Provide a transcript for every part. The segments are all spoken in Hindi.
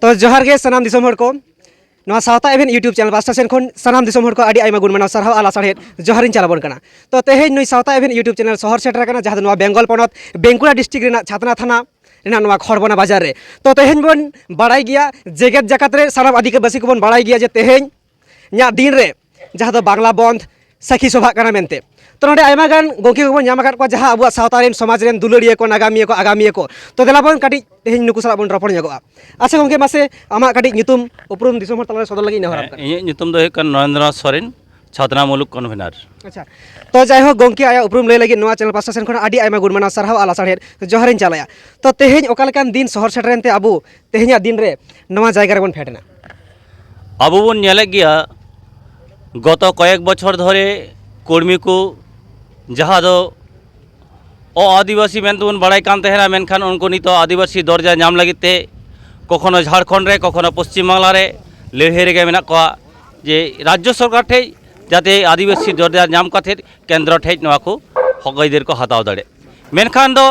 तो जोहार गे सनाम दिसोम हर को नवा सावता एवेन यूट्यूब चैनल पास्टा सेन खन सनाम दिसोम हर को आडी आइमा गुण मानाव सारहाव आला सारहेद जोहारिन चालाबन कना। तो तेहेज नुई सावता एवेन यूट्यूब चैनल शहर सेटर कना जहां नवा बेंगल पनत बेंकुड़ा डिस्ट्रिक्ट रेना छातना थाना रेना नवा खरबना बाजार रे। तो तेहेज बन बाड़ाई गिया जेगेत जाकात रे साराम आदिवासी को बन बाड़ाई गिया जे तेहेज न्या दिन रे जहां दो बांग्ला बंध सखी सभा कना मेनते। तो नोडे आयमा गान गोंकी को ᱧᱟᱢ ᱟᱠᱟᱫ ᱠᱚᱣᱟ ᱡᱟᱦᱟᱸ ᱟᱵᱚᱣᱟᱜ ᱥᱟᱶᱛᱟ ᱨᱮᱱ ᱥᱚᱢᱟᱡᱽ ᱨᱮᱱ ᱫᱩᱞᱟᱹᱲᱤᱭᱟᱹ ᱠᱚ ᱱᱟᱜᱟᱢᱤᱭᱟᱹ ᱠᱚ ᱟᱜᱟᱢᱤᱭᱟᱹ ᱠᱚ ᱛᱚ ᱫᱮᱞᱟ ᱵᱚᱱ ᱠᱟᱹᱴᱤᱡ ᱛᱮᱦᱮᱧ ᱱᱩᱠᱩ ᱥᱟᱞᱟᱜ ᱵᱚᱱ ᱨᱚᱯᱚᱲ ᱧᱚᱜᱚᱜᱼᱟ। ᱟᱪᱪᱷᱟ ᱜᱚᱝᱠᱮ ᱢᱟᱥᱮ ᱟᱢᱟᱜ ᱠᱟᱹᱴᱤᱡ ᱧᱩᱛᱩᱢ ᱩᱯᱨᱩᱢ ᱫᱤᱥᱚᱢ ᱦᱚᱲ ᱛᱟᱞᱟᱨᱮ ᱥᱚᱫᱚᱨ ᱞᱟᱹᱜᱤᱫ ᱱᱮᱦᱚᱨ ᱠᱟᱱᱟ। ᱤᱧᱟᱹᱜ ᱧᱩᱛᱩᱢ ᱫᱚ ᱦᱩᱭᱩᱜ ᱠᱟᱱᱟ ᱱᱚᱨᱮᱱᱫᱨᱚ ᱥᱚᱨᱮᱱ ᱪᱷᱟᱛᱱᱟ ᱢᱩᱞᱩᱠ ᱠᱚᱱভᱮᱱᱟᱨ। अच्छा तो जायहोक गोंकी आया उपरुम लय लगिन नवा चैनल पास्टा सेन खन आडी आयमा गुणमाना सारहाव आला सारहेद जोहारिन चालाया। तो तेहेज ओका लेकान दिन शहर सेटरेनते आबो तेहेजा दिन रे नवा जायगा रे बन फेटना आबो बन नेले गिया गत कयेक बछर धरे कर्मी को जहाँ दो आदिवासी मेन बन बड़ाई कान तहेना मेनखान उनको नितो आदिवासी दर्जा नाम लगिते कखनो झारखंड रे कखनो पश्चिम बांगला रे लड़ाई रेगे मेना को जे राज्य सरकार ठे जाते आदिवासी दर्जा नाम काथे केंद्र ठे नवा को हक आइदार को हताव दाड़े मेनखान दो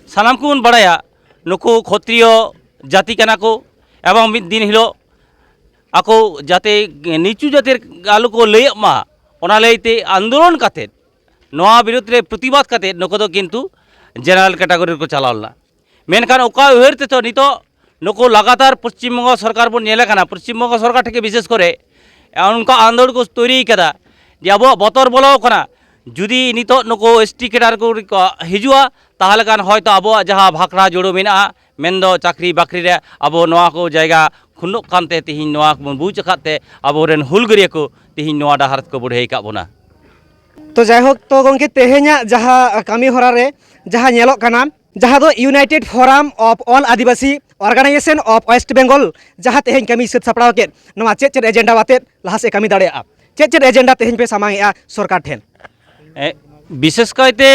सानाम को बन बड़ाया नुकु क्षत्रिय जाति कना को एवं मिद दिन हिलो आको जाते नीचू जातिर आलू को लय मा ओना लयते आंदोलन काथे नवा विरोध रे प्रतिबाद काथे नुको दो किंतु जेनारेल कैटेगरी को चलावलना मेनखान ओका उहरते तो नितो नुको लगातार पश्चिम बंग सरकार बन नेले काना पश्चिम बंग सरकार ठेके विशेष करे उनका आंदोलन को तैरी कदा जे अब बतर बोलो कना जुदी नितो नुको एसटी कैटेगरी को हिजुआ ताहले कान हयतो अब जहां भाखड़ा जोड़ो मेना मेनदो चाकरी बाकरी रे अब नवा को जायगा खुनुक कानते तिहिन नवा बन बुझ अकाते अबोरेन हुलगरिया को तिहिन नवा डाहार को बढ़े का बोना। तो जायहोक तो गोंके तेहेजा जहां कामी होरा रे जहां नेलो काना जहां दो United Forum of All Adivasi Organisation of West Bengal जहां तेहेज कमी सेट सपड़ाव के नवा चेद एजेंडा वाते लहा से कमी दाड़ेया चेद एजेंडा तेहेज पे सामांगेआ सरकार ठेन विशेष कायते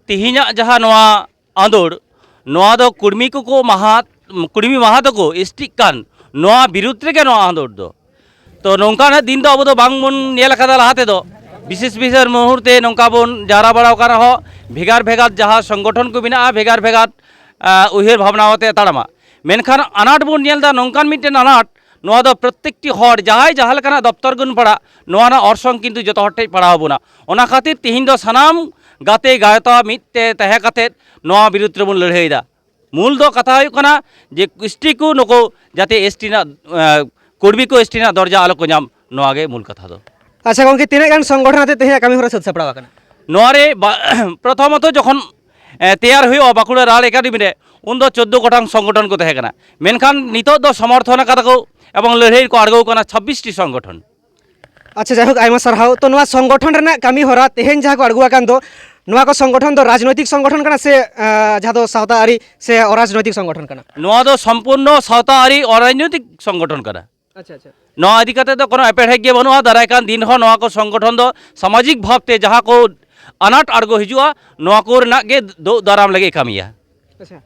तिहिना जहां नवा आंदोड़ नवा दो कुर्मी को महा कुर्मी महा को एसटी कान नवा विरुद्ध रे नवा आंदोड़ दो तो नौका दिन दो अब दो बांग बन नेल कदा लहाते दो विशेष विशेष मुहूर्ते नौका बन जारा बड़ा काना हो भेगार भेगार जहां संगठन को बिना भेगार भेगार उहेर भावनाते ताड़ामा मेनखान अनाट बन नेलदा नौकान मिटन अनाट नवा दो प्रत्येकटी हर जहां जहां लेकाना दफ्तर गुन पड़ा नवा ना अर्संग किंतु जतो हर ठे पड़ा बोना ओना खातिर तिहिन दो सनाम गाते गायता मिटते तहे काते नवा विरुद्ध रे बन लड़ाईदा मूल दो कथा हुई कना जे एसटी को नको जाते एसटी ना कर्मी को एसटी ना दर्जा आलो को नाम नवा गे मूल कथा दो। अच्छा गोंके तिने गान संगठन आते तेहे कमी होरा सद सपड़ाव काना नवा रे प्रथमत जखन तैयार हुई बाकुड़ा राल एकाडेमी रे उन दो 14 गोटांग संगठन को तहे कना मेनखान नितो दो समर्थन कदा को एवं लड़ाई को आड़गो कना 26 टी संगठन। अच्छा जायहोक आयमा सारहाव तो नवा संगठन रेना कमी होरा तेहेन जहां को आड़गो कान दो नवा को संगठन दो राजनैतिक संगठन कना से जहां दो सावताआरी से अराजनैतिक संगठन कना नवा दो संपूर्ण सावताआरी अराजनैतिक संगठन कना। अच्छा अच्छा नवा इदी काते दो कोनो एपेढ़े बनुआ दाराय कान दिन हो नवा को संगठन दो सामाजिक भावते जहां को अनाट आड़गो हिजुआ नवा को रेना गे दो दाराम लगे कामिया। अच्छा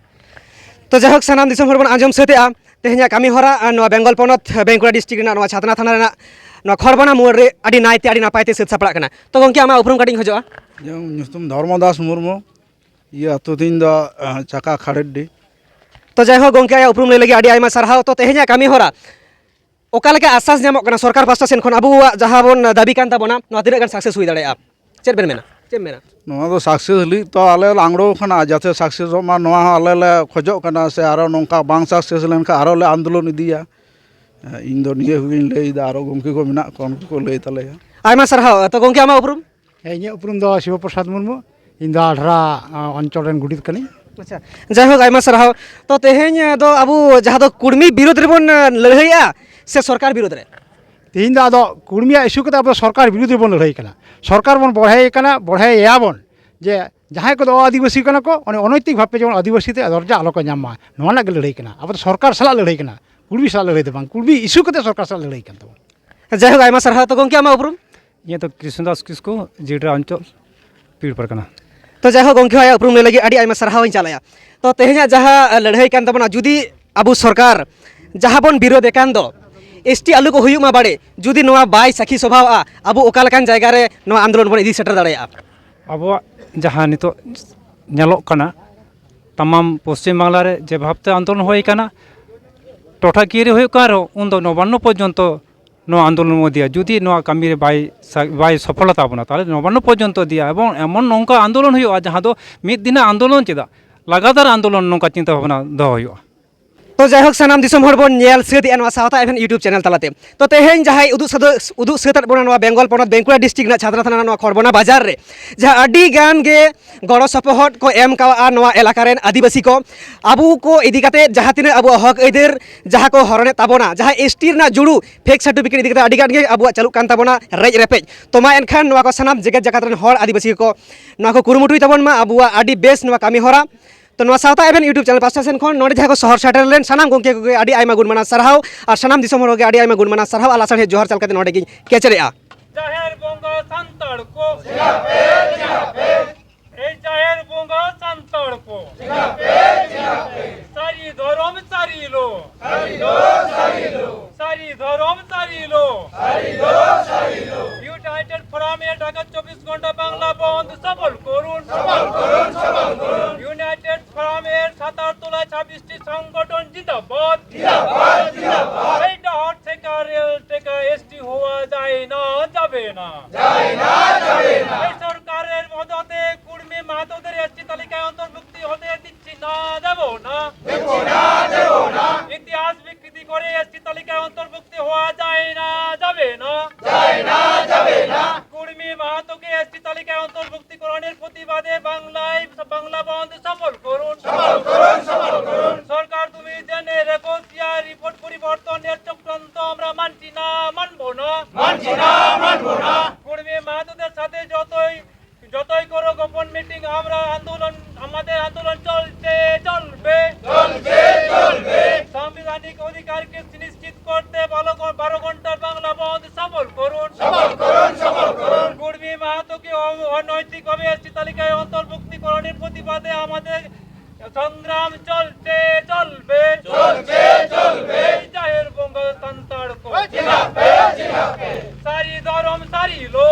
तो जायहोक सनाम दिसम हर बन आंजम सेतेआ तेहेजा कमी होरा नवा बेंगल पनत बेंकुड़ा डिस्ट्रिक्ट रेना नवा छातना थाना रेना नवा खरबना मोड़ रे आडी नायते आडी नापायते सेत सपड़ा कना। तो गोंके आमा उपरुम काटिंग खजोआ ᱧᱩᱛᱩᱢ धर्मदास मुर्मू ये अतु दिन द चाका खड़ेडी। तो जायहोक गोंके आया उपरुम लय लगी आडी आयमा सारहाव तो तेहेजा कमी होरा ओका लेका आसास ᱧᱟᱢᱚᱜ ᱠᱟᱱᱟ सरकार पास्टा सेन खन आबुआ जहां बन दाबी कान ताबोना नवा तिनाग गान सक्सेस हुई दाड़ेया चेद बेन मेना चेद मेना नवा दो सक्सेस ली तो आले लांगड़ो खना जाते सक्सेस मा नवा आले ले खोजो कना से आरो नोंका बांग सक्सेस लेनका आरो ले आंदोलन इदिया इन दो निये हुइन ले दा आरो गोंके को मेना कोन को ले तले आयमा सारहाव तो गोंके आमा उपरुम ᱤᱧᱟᱹᱜ ᱩᱯᱨᱩᱢ ᱫᱚ ᱥᱤᱵᱚ ᱯᱨᱚᱥᱟᱫ ᱢᱩᱨᱢᱩ ᱤᱧ ᱫᱚ ᱟᱰᱷᱨᱟ ᱚᱧᱪᱚᱞ ᱨᱮᱱ ᱜᱩᱰᱤᱛ ᱠᱟᱹᱱᱟᱹᱧ। अच्छा जायहोक आयमा सारहाव तो तेहेज दो आबो जहां दो कुर्मी विरोध रे बन लड़ाईया से सरकार विरोध रे ᱛᱮᱦᱮᱧ ᱫᱚ ᱟᱫᱚ ᱠᱩᱲᱢᱤᱭᱟᱜ ᱤᱥᱩ ᱠᱟᱛᱮ ᱟᱵᱚ ᱥᱚᱨᱠᱟᱨ ᱵᱤᱨᱩᱫᱽ ᱨᱮᱵᱚᱱ ᱞᱟᱹᱲᱦᱟᱹᱭ ᱠᱟᱱᱟ ᱥᱚᱨᱠᱟর ᱵᱚᱱ ᱵᱚᱲᱦᱟᱭ ᱠᱟᱱᱟ ᱵᱚᱲᱦᱟᱭᱮᱭᱟ ᱵᱚᱱ ᱡᱮ ᱡᱟᱦᱟᱸᱭ ᱠᱚᱫᱚ ᱟᱹᱫᱤᱵᱟᱹᱥᱤ ᱠᱟᱱᱟ ᱠᱚ ᱚᱱᱮ ᱚᱱᱚୈᱛᱤᱠ ᱵᱷᱟᱵᱮ ᱡᱮᱢᱚᱱ ᱟᱹᱫᱤᱵᱟᱹᱥᱤ ᱛᱮ ᱫᱚᱨᱡᱟ ᱟᱞᱚ ᱠᱚ ᱧᱟᱢ ᱢᱟ ᱱᱚᱣᱟ ᱨᱮᱱᱟᱜ ᱜᱮ ᱞᱟᱹᱲᱦᱟᱹᱭ ᱠᱟᱱᱟ ᱟᱵᱚ ᱫᱚ ᱥᱚᱨᱠᱟর ᱥᱟᱞᱟᱜ ᱞᱟᱹᱲᱦᱟᱹᱭ ᱠᱟᱱᱟ ᱠᱩᱲᱢᱤ ᱥᱟᱞᱟᱜ ᱞᱟᱹᱲᱦᱟᱹᱭ ᱫᱚ ᱵᱟᱝ ᱠᱩᱲᱢᱤ ᱤᱥᱩ ᱠᱟᱛᱮ ᱥᱚᱨᱠᱟর ᱥᱟᱞᱟᱜ ᱞᱟᱹᱲᱦᱟᱹᱭ ᱠᱟᱱ ᱛᱟᱵᱚᱱᱟ। जायहोक आयमा सारहाव तो गोंके आमा उपरुम ये तो कृष्णदास किसको जीडरा अंचल पीड़ पर कना। तो जायहोक गोंके आया उपरुम लय लगी आडी आयमा सारहाव चालाया तो तेहेजा जहां लड़ाई कान ताबोना जुदी आबो सरकार जहां बन विरोध एकान दो एसटी आलू को हुयुमा बाड़े जुदी नवा बाय सखी स्वभावआ आबो ओका लेकान जायगा रे नवा आंदोलन बन इदी सेटर दाड़ेया अब जहाँ नितो तमाम पश्चिम बांगला रे जे भावते आंदोलन होई कना ᱴᱚᱴᱷᱟᱠᱤᱭᱟᱹ ᱨᱮ ᱦᱩᱭᱩᱜ ᱠᱟᱱ ᱨᱮᱦᱚᱸ ᱩᱱᱫᱚ ᱱᱚᱵᱟᱱᱱᱚ ᱯᱚᱨᱡᱚᱱᱛᱚ ᱱᱚᱣᱟ ᱟন্দᱳᱞᱚᱱ ᱵᱚ ᱤᱫᱤᱭᱟ ᱡᱩᱫᱤ ᱱᱚᱣᱟ ᱠᱟᱹᱢᱤ ᱨᱮ ᱵᱟᱭ ᱥᱚᱯᱷᱚᱞᱚᱛᱟ ᱵᱚᱱᱟ ᱛᱟᱦᱚᱞᱮ ᱱᱚᱵᱟᱱᱱᱚ ᱯᱚᱨᱡᱚᱱᱛᱚ ᱤᱫᱤᱭᱟ ᱮᱵᱚᱝ ᱮᱢᱚᱱ ᱱᱚᱝᱠᱟ ᱟন্দᱳᱞᱚᱱ ᱦᱩᱭᱩᱜᱼᱟ ᱡᱟᱦᱟᱸ ᱫᱚ ᱢᱤᱫ ᱫᱤᱱᱟᱜ ᱟন্দᱳᱞᱚᱱ ᱪᱮᱫᱟᱜ ᱞᱟᱜᱟতাᱨ ᱟন্দᱳᱞᱚᱱ ᱱᱚᱝᱠᱟ ᱪᱤᱱᱛᱟᱹ ᱵᱷᱟᱵᱽᱱᱟ ᱫᱚᱦᱚ ᱦᱩᱭᱩᱜᱼᱟ। तो जायहोक सानाम दिसम हर बन नेल सेदिया नवा सावता एभेन यूट्यूब चैनल तलाते तो तेहेन जहाय उदुग सेतात बना नवा बेंगल पनत बेंकुड़ा डिस्ट्रिक्ट ना छात्रा थाना नवा खरबना बाजार रे जहां अडी गान गे गड़ो सपोहट को एम कावा नवा एलाका रेन आदिवासी को आबू को इदी काते जहां तिना आबू हक एदेर जहां को हरने ताबोना जहां एसटी ना जुड़ू फेक सर्टिफिकेट इदी काते अडी गान गे आबू चालू कान ताबोना रेज रेपेज तो मा एनखान नवा को सानाम जगत जगत रेन हर आदिवासी को नवा को कुरुमुटुई ताबोन मा आबू अडी बेस नवा कामी हरा तो नवा सावता एभेन यूट्यूब चैनल पास्टा सेन खन नोडे जहां को शहर सेटल लेन सानाम गोंके को आडी आयमा गुण माना सरहाव और सानाम दिसम हर के आडी आयमा गुण माना सरहाव आला साडे जोहर चलकते नोडे की केचरेआ जाहेर बोंगा संतड़ को ए जाहेर बोंगा संतड़ को सारी धरम सारी लो सारी धरम सारी लो यूनाइटेड फोराम ए ढाका 24 घंटा बांग्ला बंद सफल করুন यूनाइटेड फोराम এর ৭৭ তলায় ২৬টি সংগঠন জিন্দাবাদ এই ডহর থেকে রেল থেকে এসটি হওয়া যায় না যাবে না এই সরকারের মদতে কুর্মী মাহাতোদের এসটি তালিকায় অন্তর্ভুক্তি হতে দিচ্ছি না দেব না ইতিহাস বিকৃতি করে এসটি তালিকায় অন্তর্ভুক্তি হওয়া যায় না যাবে না কুর্মী মাহাতোকে এসটি তালিকায় অন্তর্ভুক্তিকরণের প্রতিবাদে বাংলা বন্ধ সফল করুন সরকার তুমি জেনে রেখো সিআর রিপোর্ট পরিবর্তনের চক্রান্ত আমরা মানছি না মানবো না কুর্মী মাহাতোদের সাথে যতই করো গোপন মিটিং আমরা আমাদের আন্দোলন চলবে সাংবিধানিক অধিকারকে সুনিশ্চিত করতে 12 ঘন্টার বাংলা বন্ধ সফল করুন কুর্মী মাহাতোকে অনৈতিকভাবে এসটি তালিকায় অন্তর্ভুক্তিকরণের প্রতিবাদে আমাদের সংগ্রাম চলবে জাহের বঙ্গ সন্তাড় কো সারি ধরম সারি লো